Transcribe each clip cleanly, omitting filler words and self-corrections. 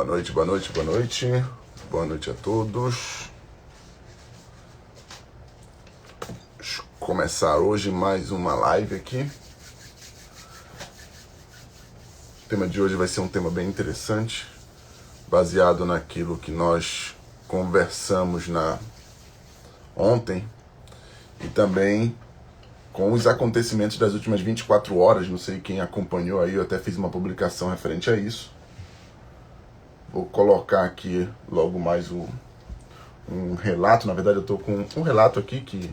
Boa noite, boa noite, boa noite. Boa noite a todos. Vamos começar hoje mais uma live aqui. O tema de hoje vai ser um tema bem interessante, baseado naquilo que nós conversamos ontem e também com os acontecimentos das últimas 24 horas. Não sei quem acompanhou aí, eu até fiz uma publicação referente a isso. Vou colocar aqui logo mais um relato. Na verdade, eu estou com um relato aqui que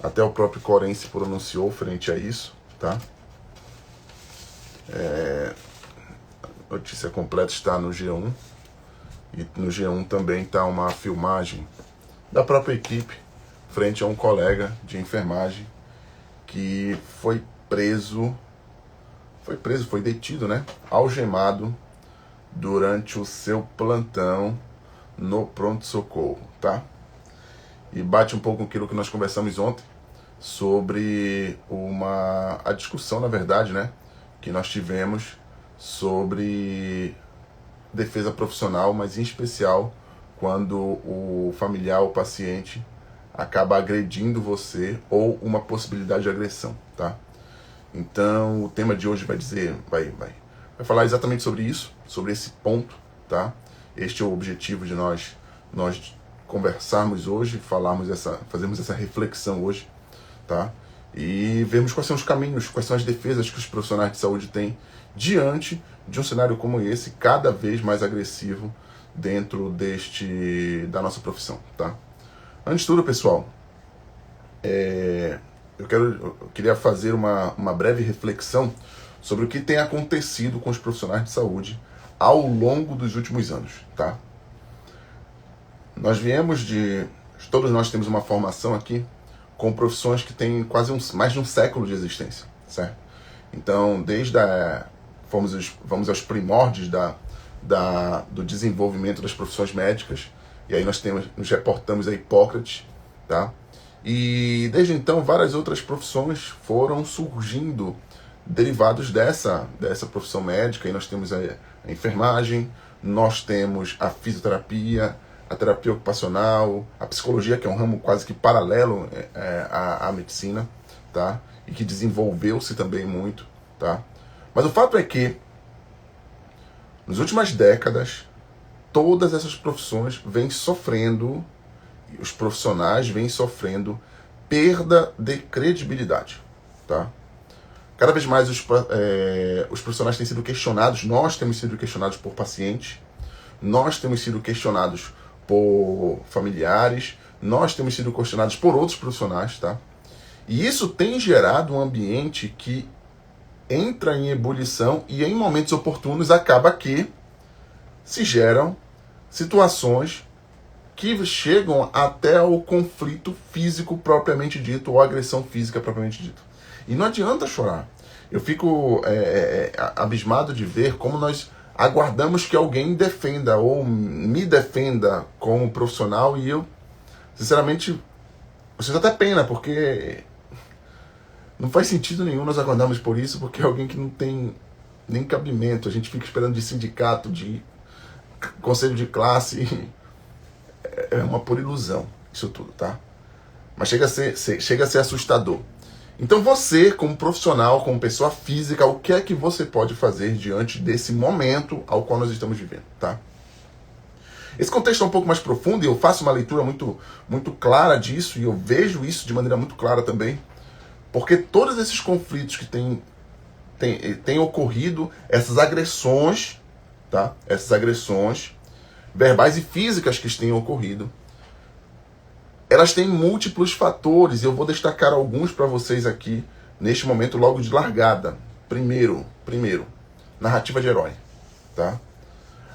até o próprio Corém se pronunciou frente a isso, tá? A notícia completa está no G1. E no G1 também está uma filmagem da própria equipe frente a um colega de enfermagem que foi detido, né? Algemado durante o seu plantão no pronto-socorro, tá? E bate um pouco com aquilo que nós conversamos ontem sobre a discussão, na verdade, né, que nós tivemos sobre defesa profissional, mas em especial quando o familiar, o paciente, acaba agredindo você ou uma possibilidade de agressão, tá? Então, o tema de hoje vai falar exatamente sobre isso, sobre esse ponto, tá? Este é o objetivo de nós conversarmos hoje, fazermos essa reflexão hoje, tá? E vermos quais são os caminhos, quais são as defesas que os profissionais de saúde têm diante de um cenário como esse, cada vez mais agressivo dentro da nossa profissão, tá? Antes de tudo, pessoal, eu queria fazer uma breve reflexão sobre o que tem acontecido com os profissionais de saúde ao longo dos últimos anos, tá? Todos nós temos uma formação aqui com profissões que têm quase mais de um século de existência, certo? Então, vamos aos primórdios do desenvolvimento das profissões médicas, e aí nos reportamos a Hipócrates, tá? E desde então várias outras profissões foram surgindo derivados dessa profissão médica. E nós temos a enfermagem, nós temos a fisioterapia, a terapia ocupacional, a psicologia, que é um ramo quase que paralelo à medicina, tá? E que desenvolveu-se também muito, tá? Mas o fato é que nas últimas décadas todas essas profissões vêm sofrendo, os profissionais vêm sofrendo perda de credibilidade, tá? Cada vez mais os profissionais têm sido questionados, nós temos sido questionados por pacientes, nós temos sido questionados por familiares, nós temos sido questionados por outros profissionais, tá? E isso tem gerado um ambiente que entra em ebulição e em momentos oportunos acaba que se geram situações que chegam até o conflito físico propriamente dito, ou agressão física propriamente dito. E não adianta chorar. Eu fico abismado de ver como nós aguardamos que alguém defenda ou me defenda como profissional, e eu, sinceramente, eu sinto até pena, porque não faz sentido nenhum nós aguardarmos por isso, porque é alguém que não tem nem cabimento. A gente fica esperando de sindicato, de conselho de classe. É uma pura ilusão isso tudo, tá? Mas chega a ser assustador. Então você, como profissional, como pessoa física, o que é que você pode fazer diante desse momento ao qual nós estamos vivendo, tá? Esse contexto é um pouco mais profundo e eu faço uma leitura muito, muito clara disso, e eu vejo isso de maneira muito clara também, porque todos esses conflitos que têm ocorrido, essas agressões, tá? Essas agressões verbais e físicas que têm ocorrido, elas têm múltiplos fatores, e eu vou destacar alguns para vocês aqui, neste momento, logo de largada. Primeiro, narrativa de herói, tá?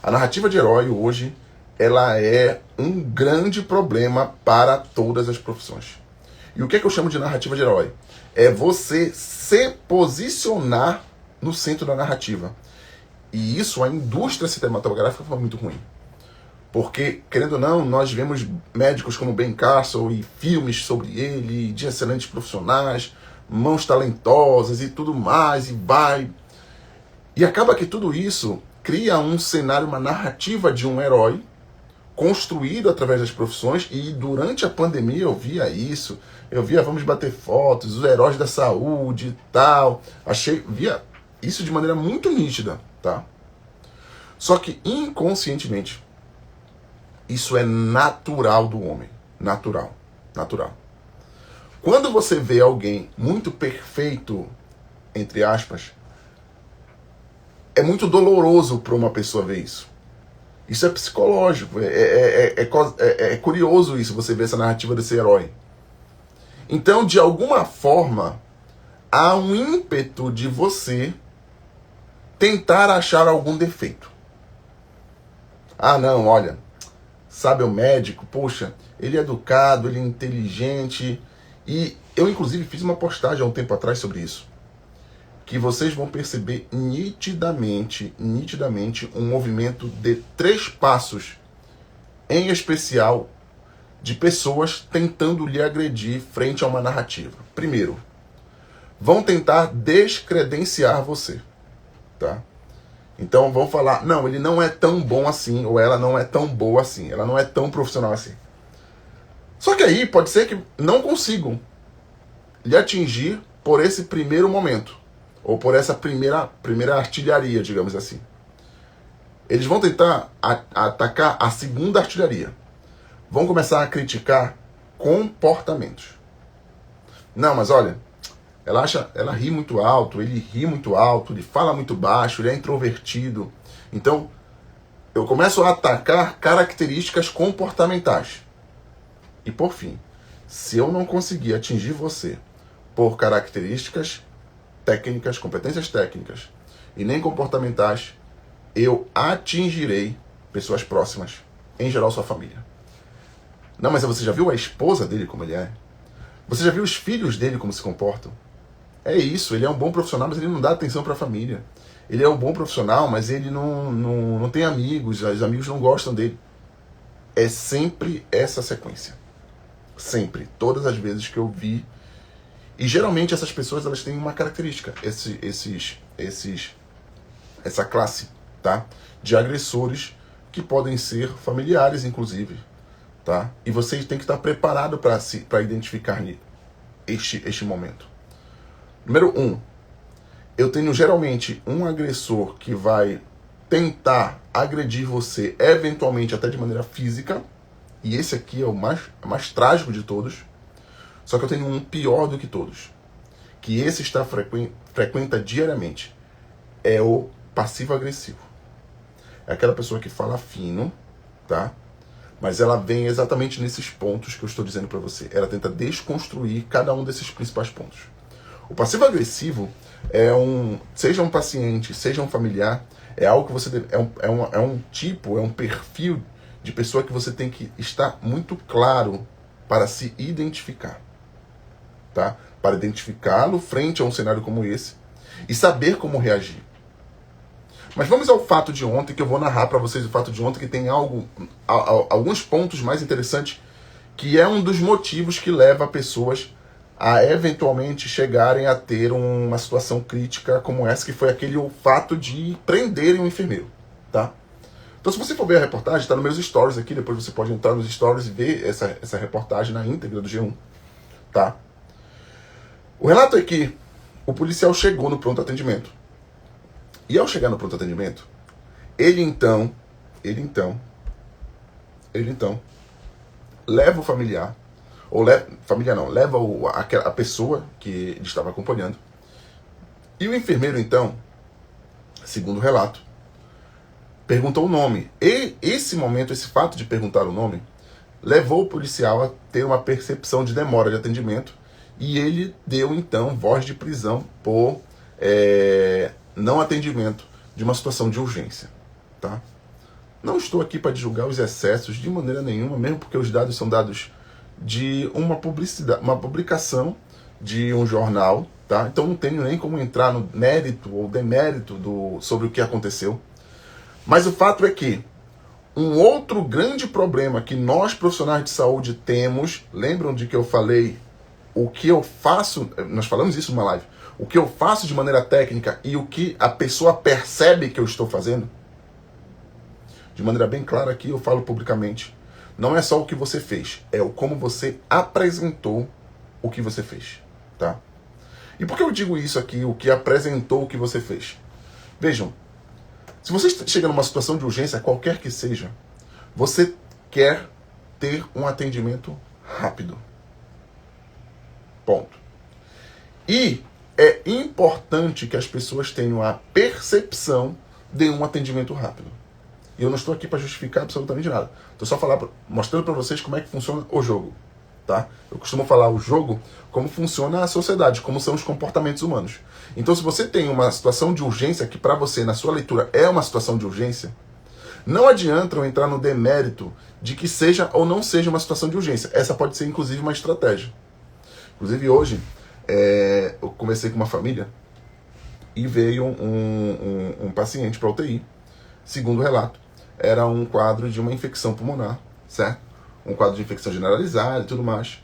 A narrativa de herói hoje, ela é um grande problema para todas as profissões. E o que é que eu chamo de narrativa de herói? É você se posicionar no centro da narrativa. E isso, a indústria cinematográfica foi muito ruim. Porque, querendo ou não, nós vemos médicos como Ben Carson e filmes sobre ele, de excelentes profissionais, mãos talentosas e tudo mais, e vai. E acaba que tudo isso cria um cenário, uma narrativa de um herói construído através das profissões, e durante a pandemia eu via isso, eu via Vamos Bater Fotos, os heróis da saúde e tal, via isso de maneira muito nítida, tá? Só que inconscientemente, isso é natural do homem, natural. Quando você vê alguém muito perfeito, entre aspas, é muito doloroso para uma pessoa ver isso. Isso é psicológico, é curioso isso, você ver essa narrativa desse herói. Então, de alguma forma, há um ímpeto de você tentar achar algum defeito. Ah, não, olha, sabe o médico, poxa, ele é educado, ele é inteligente. E eu, inclusive, fiz uma postagem há um tempo atrás sobre isso. Que vocês vão perceber nitidamente um movimento de 3 passos, em especial, de pessoas tentando lhe agredir frente a uma narrativa. Primeiro, vão tentar descredenciar você, tá? Então vão falar, não, ele não é tão bom assim, ou ela não é tão boa assim, ela não é tão profissional assim. Só que aí pode ser que não consigam lhe atingir por esse primeiro momento, ou por essa primeira artilharia, digamos assim. Eles vão tentar atacar a segunda artilharia. Vão começar a criticar comportamentos. Não, mas olha, ela ri muito alto, ele ri muito alto, ele fala muito baixo, ele é introvertido. Então, eu começo a atacar características comportamentais. E por fim, se eu não conseguir atingir você por características técnicas, competências técnicas e nem comportamentais, eu atingirei pessoas próximas, em geral sua família. Não, mas você já viu a esposa dele como ele é? Você já viu os filhos dele como se comportam? É isso, ele é um bom profissional, mas ele não dá atenção para a família. Ele é um bom profissional, mas ele não tem amigos, os amigos não gostam dele. É sempre essa sequência. Sempre, todas as vezes que eu vi. E geralmente essas pessoas, elas têm uma característica, essa classe, tá? De agressores que podem ser familiares, inclusive, tá? E vocês têm que estar preparados para identificar este momento. Número 1, eu tenho geralmente um agressor que vai tentar agredir você, eventualmente até de maneira física, e esse aqui é o mais trágico de todos. Só que eu tenho um pior do que todos, que esse frequenta diariamente. É o passivo-agressivo. É aquela pessoa que fala fino, tá? Mas ela vem exatamente nesses pontos que eu estou dizendo para você. Ela tenta desconstruir cada um desses principais pontos. O passivo-agressivo seja um paciente, seja um familiar, é algo que você deve, é um perfil de pessoa que você tem que estar muito claro para se identificar. Tá? Para identificá-lo frente a um cenário como esse e saber como reagir. Mas vamos ao fato de ontem, que eu vou narrar para vocês o fato de ontem, que tem alguns pontos mais interessantes, que é um dos motivos que leva pessoas a eventualmente chegarem a ter uma situação crítica como essa, que foi o fato de prenderem um enfermeiro. Tá? Então, se você for ver a reportagem, está nos meus stories aqui, depois você pode entrar nos stories e ver essa reportagem na íntegra do G1. Tá? O relato é que o policial chegou no pronto atendimento. E ao chegar no pronto atendimento, ele então leva o familiar, leva a pessoa que ele estava acompanhando. E o enfermeiro então, segundo o relato, perguntou o nome. E esse fato de perguntar o nome, levou o policial a ter uma percepção de demora de atendimento. E ele deu, então, voz de prisão por não atendimento de uma situação de urgência. Tá? Não estou aqui para divulgar os excessos de maneira nenhuma, mesmo porque os dados são dados de uma publicação de um jornal. Tá? Então não tenho nem como entrar no mérito ou demérito sobre o que aconteceu. Mas o fato é que um outro grande problema que nós, profissionais de saúde, temos, lembram de que eu falei o que eu faço, nós falamos isso numa live, o que eu faço de maneira técnica e o que a pessoa percebe que eu estou fazendo, de maneira bem clara aqui, eu falo publicamente, não é só o que você fez, é o como você apresentou o que você fez, tá? E por que eu digo isso aqui, o que apresentou o que você fez? Vejam, se você chega numa situação de urgência, qualquer que seja, você quer ter um atendimento rápido. Ponto. E é importante que as pessoas tenham a percepção de um atendimento rápido. E eu não estou aqui para justificar absolutamente nada. Estou só mostrando para vocês como é que funciona o jogo. Tá? Eu costumo falar o jogo como funciona a sociedade, como são os comportamentos humanos. Então, se você tem uma situação de urgência que para você, na sua leitura, é uma situação de urgência, não adianta eu entrar no demérito de que seja ou não seja uma situação de urgência. Essa pode ser, inclusive, uma estratégia. Inclusive, hoje, eu conversei com uma família e veio um paciente para UTI. Segundo o relato, era um quadro de uma infecção pulmonar, certo? Um quadro de infecção generalizada e tudo mais.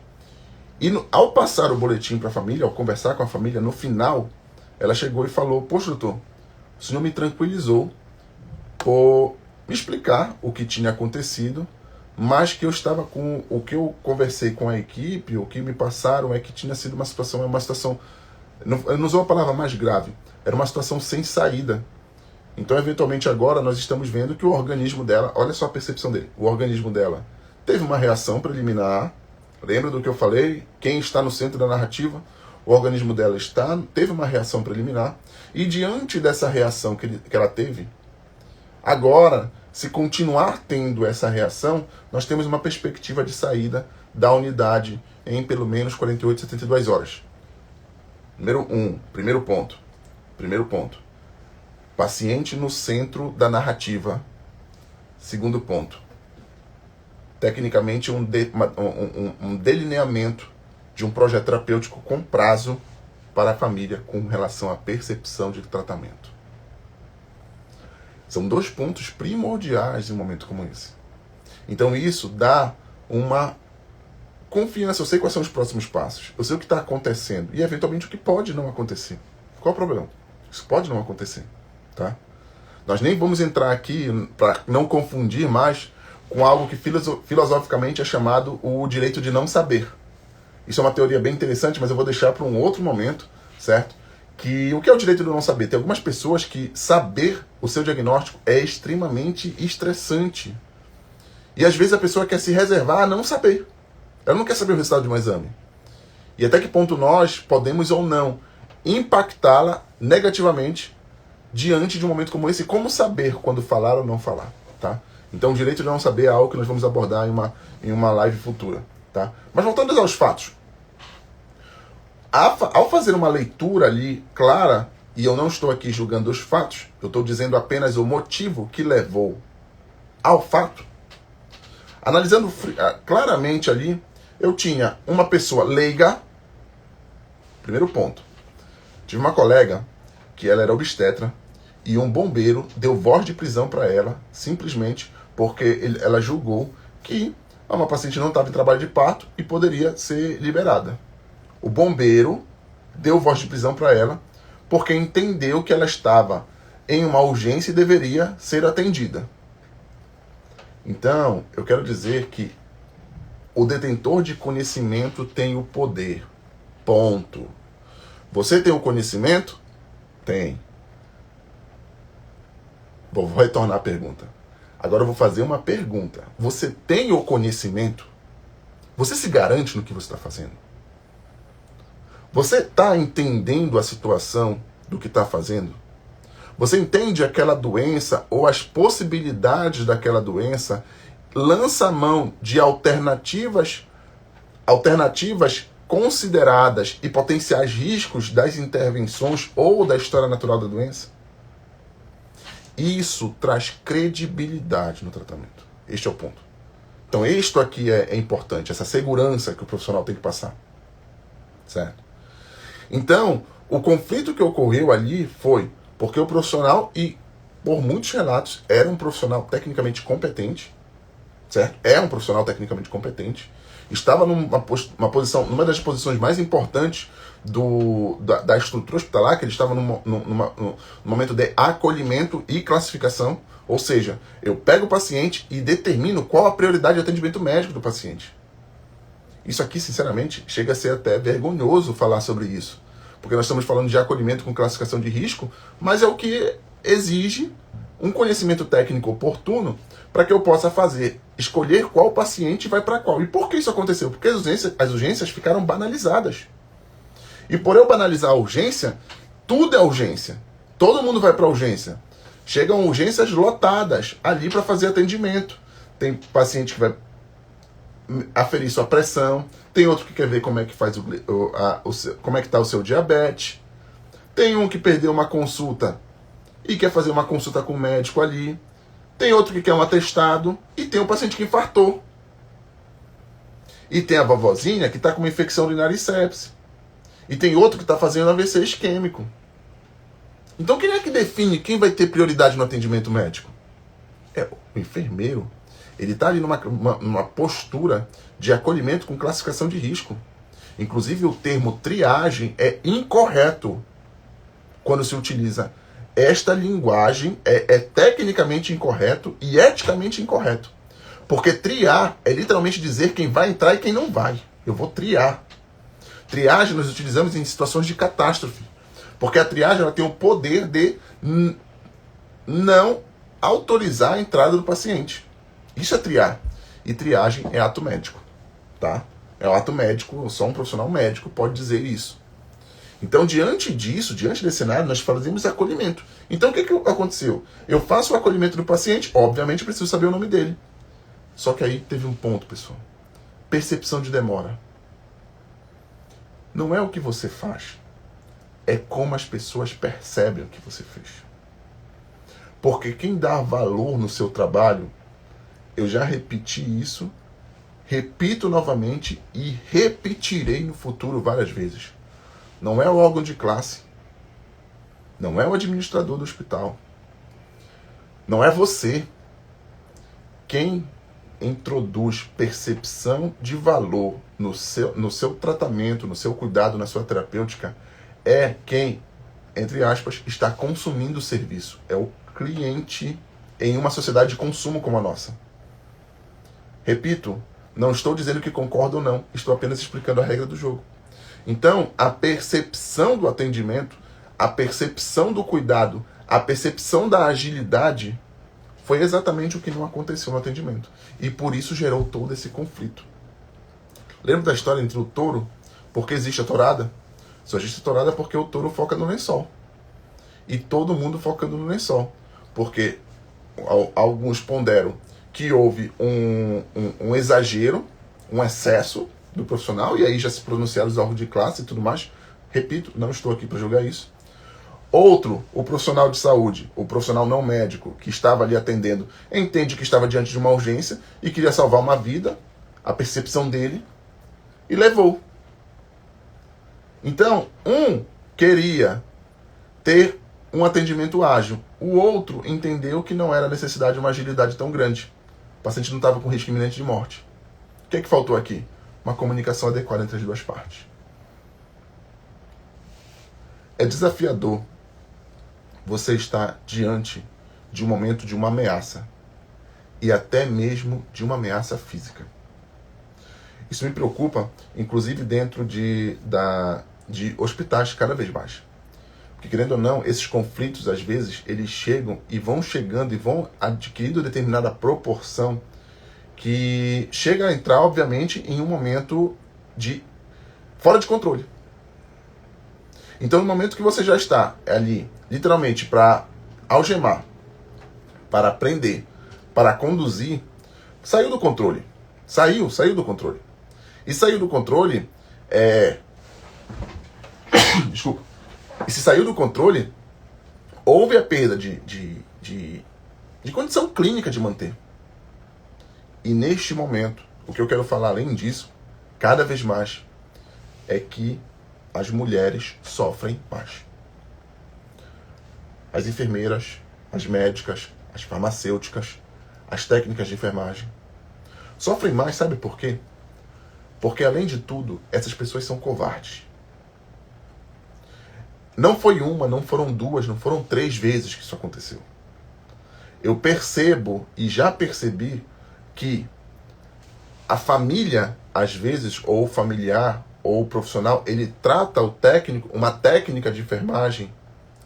E ao passar o boletim para a família, ao conversar com a família, no final, ela chegou e falou: poxa, doutor, o senhor me tranquilizou por me explicar o que tinha acontecido, mas que eu estava com o que eu conversei com a equipe, o que me passaram é que tinha sido uma situação, eu não usou a palavra mais grave, era uma situação sem saída. Então, eventualmente, agora nós estamos vendo que o organismo dela, olha só a percepção dele, o organismo dela teve uma reação preliminar, lembra do que eu falei? Quem está no centro da narrativa, o organismo dela teve uma reação preliminar, e diante dessa reação que ela teve, agora, se continuar tendo essa reação, nós temos uma perspectiva de saída da unidade em pelo menos 48, 72 horas. Primeiro ponto. Paciente no centro da narrativa. Segundo ponto. Tecnicamente, um delineamento de um projeto terapêutico com prazo para a família com relação à percepção de tratamento. São 2 pontos primordiais em um momento como esse. Então isso dá uma confiança. Eu sei quais são os próximos passos. Eu sei o que está acontecendo. E eventualmente o que pode não acontecer. Qual é o problema? Isso pode não acontecer. Tá? Nós nem vamos entrar aqui para não confundir mais com algo que filosoficamente é chamado o direito de não saber. Isso é uma teoria bem interessante, mas eu vou deixar para um outro momento, certo? Que o que é o direito de não saber? Tem algumas pessoas que saber o seu diagnóstico é extremamente estressante. E às vezes a pessoa quer se reservar a não saber. Ela não quer saber o resultado de um exame. E até que ponto nós podemos ou não impactá-la negativamente diante de um momento como esse, como saber quando falar ou não falar, tá? Então o direito de não saber é algo que nós vamos abordar em uma live futura, tá? Mas voltando aos fatos. Ao fazer uma leitura ali clara, e eu não estou aqui julgando os fatos, eu estou dizendo apenas o motivo que levou ao fato, analisando claramente ali, eu tinha uma pessoa leiga, primeiro ponto. Tive uma colega que ela era obstetra e um bombeiro deu voz de prisão para ela, simplesmente porque ela julgou que uma paciente não estava em trabalho de parto e poderia ser liberada. O bombeiro deu voz de prisão para ela porque entendeu que ela estava em uma urgência e deveria ser atendida. Então, eu quero dizer que o detentor de conhecimento tem o poder. Ponto. Você tem o conhecimento? Tem. Vou retornar a pergunta. Agora eu vou fazer uma pergunta. Você tem o conhecimento? Você se garante no que você está fazendo? Você está entendendo a situação do que está fazendo? Você entende aquela doença ou as possibilidades daquela doença? Lança a mão de alternativas consideradas e potenciais riscos das intervenções ou da história natural da doença? Isso traz credibilidade no tratamento. Este é o ponto. Então, isto aqui é importante, essa segurança que o profissional tem que passar. Certo? Então, o conflito que ocorreu ali foi porque o profissional, e por muitos relatos, era um profissional tecnicamente competente, certo? É um profissional tecnicamente competente, estava numa posição, numa das posições mais importantes da estrutura hospitalar, que ele estava no momento de acolhimento e classificação, Ou seja, eu pego o paciente e determino qual a prioridade de atendimento médico do paciente. Isso aqui, sinceramente, chega a ser até vergonhoso falar sobre isso. Porque nós estamos falando de acolhimento com classificação de risco, mas é o que exige um conhecimento técnico oportuno para que eu possa escolher qual paciente vai para qual. E por que isso aconteceu? Porque as urgências ficaram banalizadas. E por eu banalizar a urgência, tudo é urgência. Todo mundo vai para a urgência. Chegam urgências lotadas ali para fazer atendimento. Tem paciente que vai aferir sua pressão, tem outro que quer ver como é que faz como é que está o seu diabetes, tem um que perdeu uma consulta e quer fazer uma consulta com o médico ali, tem outro que quer um atestado e tem um paciente que infartou. E tem a vovozinha que está com uma infecção urinária e sepse. E tem outro que está fazendo AVC isquêmico. Então quem é que define quem vai ter prioridade no atendimento médico? É o enfermeiro. Ele está ali numa postura de acolhimento com classificação de risco. Inclusive o termo triagem é incorreto quando se utiliza esta linguagem, é tecnicamente incorreto e eticamente incorreto. Porque triar é literalmente dizer quem vai entrar e quem não vai. Eu vou triar. Triagem nós utilizamos em situações de catástrofe. Porque a triagem ela tem o poder de não autorizar a entrada do paciente. Isso é triar. E triagem é ato médico. Tá? É um ato médico, só um profissional médico pode dizer isso. Então, diante disso, diante desse cenário, nós fazemos acolhimento. Então, o que aconteceu? Eu faço o acolhimento do paciente, obviamente preciso saber o nome dele. Só que aí teve um ponto, pessoal. Percepção de demora. Não é o que você faz, é como as pessoas percebem o que você fez. Porque quem dá valor no seu trabalho, eu já repeti isso, repito novamente e repetirei no futuro várias vezes. Não é o órgão de classe, não é o administrador do hospital, não é você. Quem introduz percepção de valor no seu tratamento, no seu cuidado, na sua terapêutica, é quem, entre aspas, está consumindo o serviço. É o cliente em uma sociedade de consumo como a nossa. Repito, não estou dizendo que concordo ou não, estou apenas explicando a regra do jogo. Então, a percepção do atendimento, a percepção do cuidado, a percepção da agilidade foi exatamente o que não aconteceu no atendimento. E por isso gerou todo esse conflito. Lembra da história entre o touro? Por que existe a tourada? Só existe a tourada porque o touro foca no lençol. E todo mundo focando no lençol. Porque alguns ponderam que houve um exagero, um excesso do profissional, e aí já se pronunciaram os órgãos de classe e tudo mais. Repito, não estou aqui para julgar isso. Outro, o profissional de saúde, o profissional não médico, que estava ali atendendo, entende que estava diante de uma urgência e queria salvar uma vida, a percepção dele, e levou. Então, um queria ter um atendimento ágil, o outro entendeu que não era necessidade de uma agilidade tão grande. O paciente não estava com risco iminente de morte. O que é que faltou aqui? Uma comunicação adequada entre as duas partes. É desafiador você estar diante de um momento de uma ameaça e até mesmo de uma ameaça física. Isso me preocupa, inclusive dentro de hospitais cada vez mais. Porque, querendo ou não, esses conflitos, às vezes, eles chegam e vão chegando e vão adquirindo determinada proporção que chega a entrar, obviamente, em um momento de fora de controle. Então, no momento que você já está ali, literalmente, para algemar, para prender, para conduzir, saiu do controle. Saiu do controle. E saiu do controle, desculpa. E se saiu do controle, houve a perda de condição clínica de manter. E neste momento, o que eu quero falar além disso, cada vez mais, é que as mulheres sofrem mais. As enfermeiras, as médicas, as farmacêuticas, as técnicas de enfermagem sofrem mais, sabe por quê? Porque, além de tudo, essas pessoas são covardes. Não foi uma, não foram duas, não foram 3 vezes que isso aconteceu. eu percebo e já percebi que a família, às vezes, ou o familiar, ou o profissional, ele trata o técnico, uma técnica de enfermagem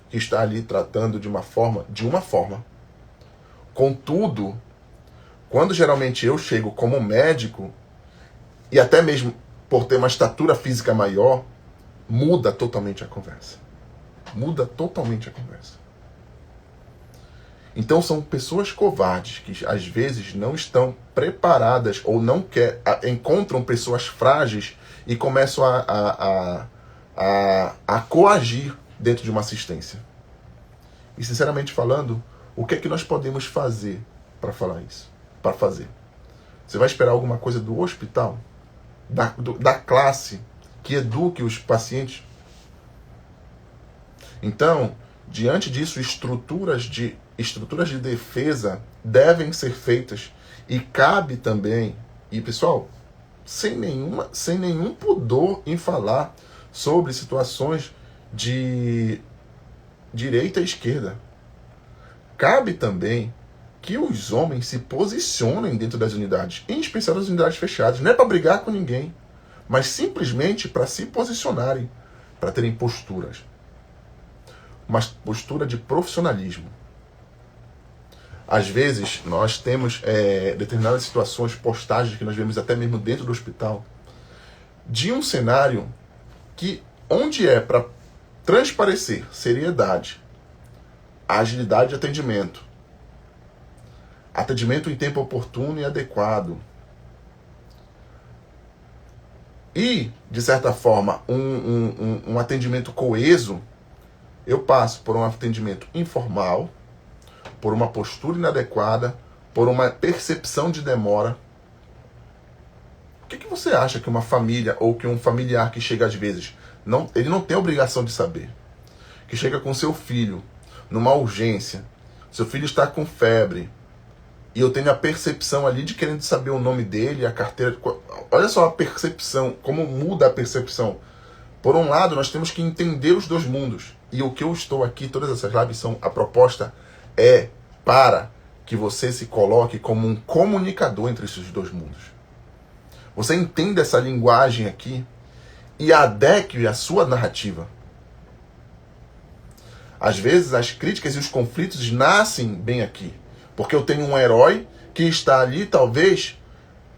que está ali tratando de uma forma. Contudo, quando geralmente eu chego como médico, e até mesmo por ter uma estatura física maior, muda totalmente a conversa. Muda totalmente a conversa. Então são pessoas covardes que às vezes não estão preparadas ou não encontram pessoas frágeis e começam a coagir dentro de uma assistência. E sinceramente falando, o que é que nós podemos fazer para falar isso? Para fazer? Você vai esperar alguma coisa do hospital? Da classe que eduque os pacientes? Então, diante disso, estruturas de defesa devem ser feitas e cabe também, e pessoal, sem nenhum pudor em falar sobre situações de direita e esquerda. Cabe também que os homens se posicionem dentro das unidades, em especial das unidades fechadas. Não é para brigar com ninguém, mas simplesmente para se posicionarem, para terem posturas. Uma postura de profissionalismo. Às vezes, nós temos determinadas situações, postagens que nós vemos até mesmo dentro do hospital, de um cenário que, onde é para transparecer seriedade, agilidade de atendimento em tempo oportuno e adequado, e, de certa forma, um atendimento coeso, eu passo por um atendimento informal, por uma postura inadequada, por uma percepção de demora. O que você acha que uma família ou que um familiar que chega às vezes, ele não tem a obrigação de saber, que chega com seu filho numa urgência, seu filho está com febre, e eu tenho a percepção ali de querendo saber o nome dele, a carteira... Olha só a percepção, como muda a percepção. Por um lado, nós temos que entender os dois mundos. E o que eu estou aqui, todas essas lives a proposta é para que você se coloque como um comunicador entre esses dois mundos. Você entenda essa linguagem aqui e adeque a sua narrativa. Às vezes as críticas e os conflitos nascem bem aqui. Porque eu tenho um herói que está ali, talvez,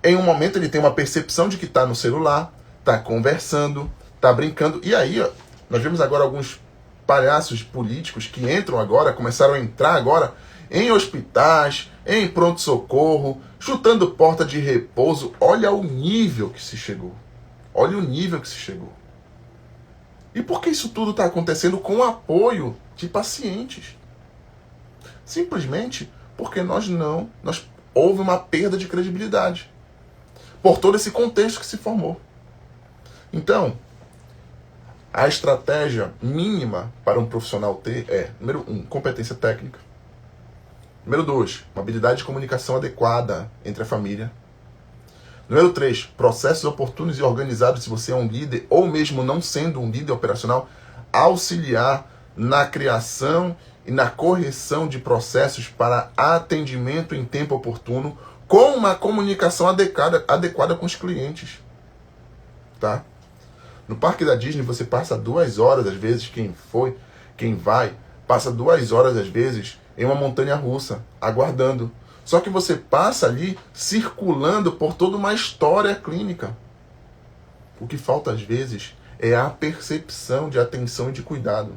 em um momento ele tem uma percepção de que está no celular, está conversando, está brincando. E aí, ó, nós vemos agora alguns palhaços políticos que começaram a entrar agora em hospitais, em pronto-socorro, chutando porta de repouso. Olha o nível que se chegou. Olha o nível que se chegou. E por que isso tudo está acontecendo com o apoio de pacientes? Simplesmente porque houve uma perda de credibilidade por todo esse contexto que se formou. Então, a estratégia mínima para um profissional ter é, número 1, competência técnica. Número 2, uma habilidade de comunicação adequada entre a família. Número 3, processos oportunos e organizados, se você é um líder, ou mesmo não sendo um líder operacional, auxiliar na criação e na correção de processos para atendimento em tempo oportuno, com uma comunicação adequada com os clientes. Tá? No parque da Disney você passa 2 horas, às vezes, quem vai, passa 2 horas, às vezes, em uma montanha-russa, aguardando. Só que você passa ali circulando por toda uma história clínica. O que falta, às vezes, é a percepção de atenção e de cuidado.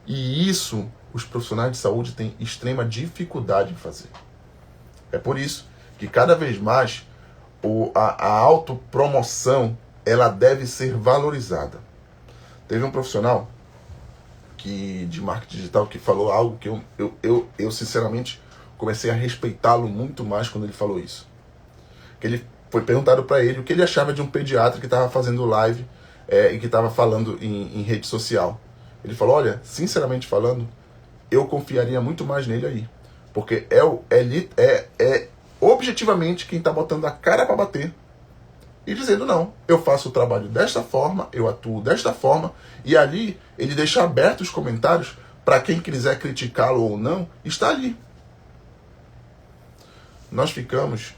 E isso os profissionais de saúde têm extrema dificuldade em fazer. É por isso que cada vez mais a autopromoção ela deve ser valorizada. Teve um profissional de marketing digital que falou algo que eu sinceramente comecei a respeitá-lo muito mais quando ele falou isso. Que ele foi perguntado para ele o que ele achava de um pediatra que estava fazendo live e que estava falando em rede social. Ele falou, olha, sinceramente falando, eu confiaria muito mais nele aí. Porque é objetivamente quem está botando a cara para bater e dizendo, não, eu faço o trabalho desta forma, eu atuo desta forma, e ali ele deixa abertos os comentários para quem quiser criticá-lo ou não, está ali. nós ficamos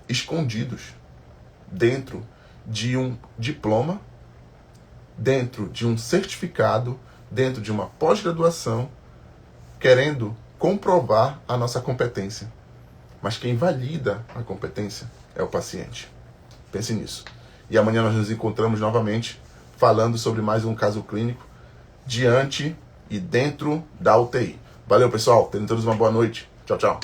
escondidos dentro de um diploma, dentro de um certificado, dentro de uma pós-graduação, querendo comprovar a nossa competência. Mas quem valida a competência é o paciente. Pense nisso. E amanhã nós nos encontramos novamente falando sobre mais um caso clínico diante e dentro da UTI. Valeu, pessoal. Tenham todos uma boa noite. Tchau, tchau.